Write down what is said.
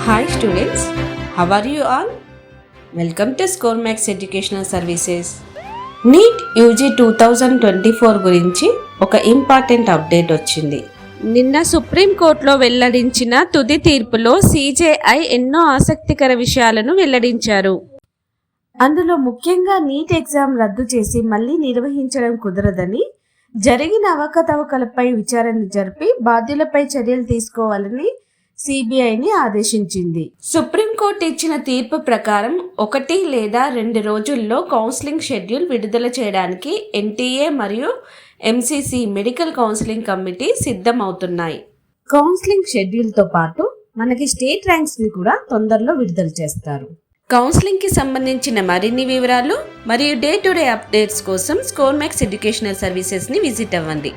Hi students, how are you all? Welcome to ScoreMax Educational Services. NEET UG 2024 గురించి ఒక important update వచ్చింది. నిన్న సుప్రీంకోర్టులో వెల్లడించిన తుది తీర్పులో సిజేఐ ఎన్నో ఆసక్తికర విషయాలను వెల్లడించారు. అందులో ముఖ్యంగా నీట్ ఎగ్జామ్ రద్దు చేసి మళ్ళీ నిర్వహించడం కుదరదని, జరిగిన అవకతవకలపై విచారణ జరిపి బాధ్యులపై చర్యలు తీసుకోవాలని సిబిఐని ఆదేశించింది. సుప్రీంకోర్టు ఇచ్చిన తీర్పు ప్రకారం 1 లేదా 2 రోజుల్లో కౌన్సిలింగ్ షెడ్యూల్ విడుదల చేయడానికి ఎన్టీఏ మరియు ఎంసీసీ మెడికల్ కౌన్సిలింగ్ కమిటీ సిద్ధమవుతున్నాయి. కౌన్సిలింగ్ షెడ్యూల్తో పాటు మనకి స్టేట్ ర్యాంక్స్ని కూడా తొందరలో విడుదల చేస్తారు. కౌన్సిలింగ్కి సంబంధించిన మరిన్ని వివరాలు మరియు డే టు డే అప్డేట్స్ కోసం స్కోర్మాక్స్ ఎడ్యుకేషనల్ సర్వీసెస్ని విజిట్ అవ్వండి.